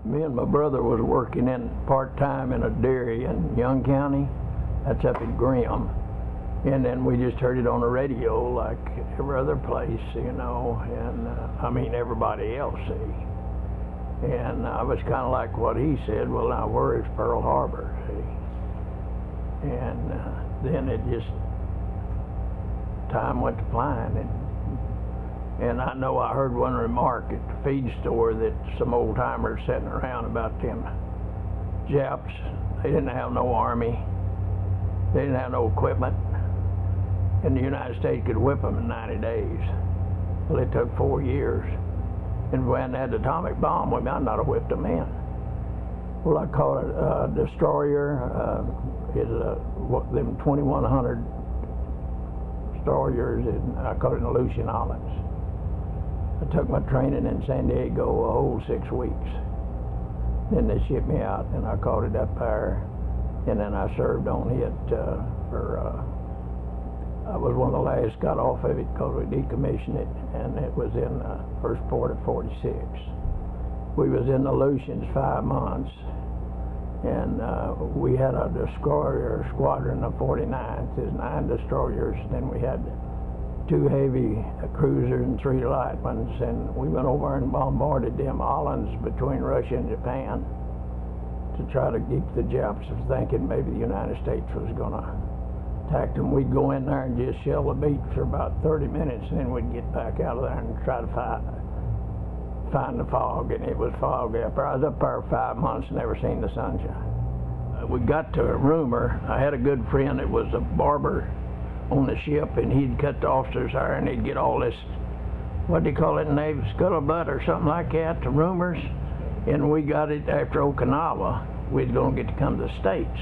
Me and my brother was working in part-time in a dairy in Young County. That's up in Graham. And then we just heard it on the radio like every other place, you know, and I mean everybody else, see. And I was kind of like what he said, well, now where is Pearl Harbor, see? And then it just, time went to flying. And I know I heard one remark at the feed store that some old timers sitting around about them Japs. They didn't have no army. They didn't have no equipment. And the United States could whip them in 90 days. Well, it took 4 years. And if we hadn't had the atomic bomb, we might not have whipped them in. Well, I call it a destroyer. Them 2,100 destroyers, and I call it an Aleutian Islands. I took my training in San Diego a whole 6 weeks. Then they shipped me out, and I caught it up there. And then I served on it I was one of the last got off of it because we decommissioned it, and it was in the first port of 46. We was in the Aleutians 5 months, and we had a destroyer squadron of 49th. There's 9 destroyers. Then we had 2 heavy cruisers and 3 light ones, and we went over and bombarded them islands between Russia and Japan to try to keep the Japs from thinking maybe the United States was going to attack them. We'd go in there and just shell the beach for about 30 minutes, and then we'd get back out of there and try to find the fog, and it was foggy up there. I was up there 5 months, never seen the sunshine. We got to a rumor. I had a good friend that was a barber on the ship, and he'd cut the officers' hair, and he'd get all this, what do you call it in the Navy, scuttlebutt or something like that, the rumors. And we got it after Okinawa. We was going to get to come to the States.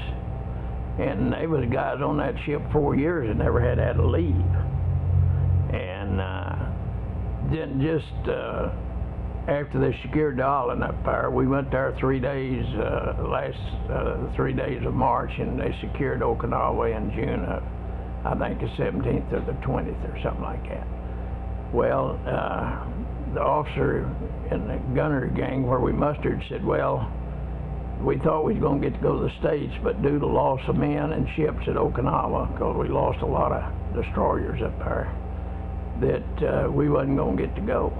And there was guys on that ship 4 years and never had to leave. And then just after they secured the island up there, we went there 3 days, last 3 days of March, and they secured Okinawa in June of, I think, the 17th or the 20th or something like that. Well, the officer in the gunner gang where we mustered said, well, we thought we was going to get to go to the States, but due to loss of men and ships at Okinawa, because we lost a lot of destroyers up there, that we wasn't going to get to go.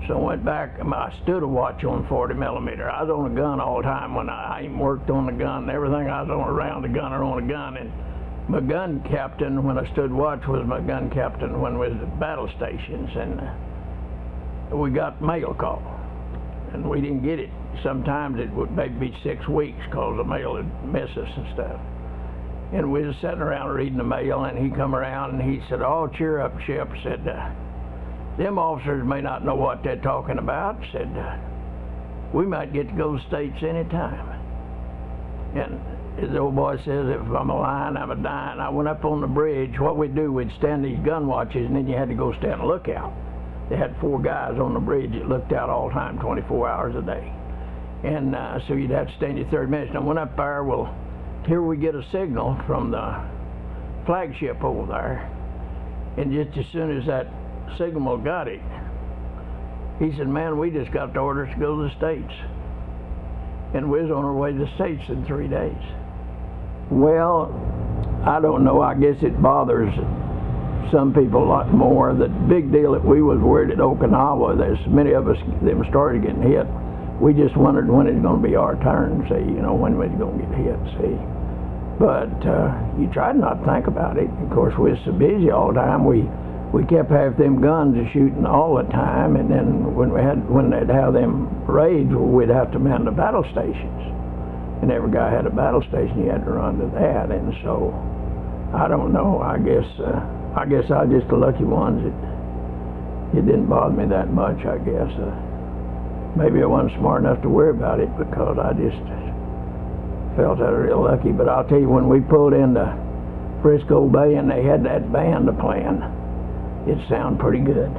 So I went back. I stood a watch on 40 millimeter. I was on a gun all the time. When I even worked on the gun and everything, I was on around the gun or on a gun. And my gun captain, when I stood watch, was my gun captain when we was at battle stations. And we got mail call, and we didn't get it. Sometimes it would maybe be 6 weeks because the mail would miss us and stuff. And we was sitting around reading the mail, and he come around and he said, oh, cheer up, Ship. Said, them officers may not know what they're talking about. Said, we might get to go to the States anytime. And as the old boy says, if I'm alive, I'm a-dying. I went up on the bridge. What we'd do, we'd stand these gun watches, and then you had to go stand a lookout. They had 4 guys on the bridge that looked out all the time, 24 hours a day. And so you'd have to stand your 30 minutes. And I went up there, well, here we get a signal from the flagship over there. And just as soon as that signal got it, he said, man, we just got the orders to go to the States. And we was on our way to the States in 3 days. Well, I don't know, I guess it bothers some people a lot more. The big deal that we was worried at Okinawa, there's many of us them started getting hit. We just wondered when it's going to be our turn, see, you know, when we're going to get hit, see. But you tried not to think about it. Of course, we was so busy all the time. We kept having them guns shooting all the time, and then when they'd have them raids, we'd have to man the battle stations. And every guy had a battle station, you had to run to that. And so, I don't know, I guess I was just the lucky ones. It didn't bother me that much, I guess. Maybe I wasn't smart enough to worry about it because I just felt that real lucky. But I'll tell you, when we pulled into Frisco Bay and they had that band playing, it sounded pretty good.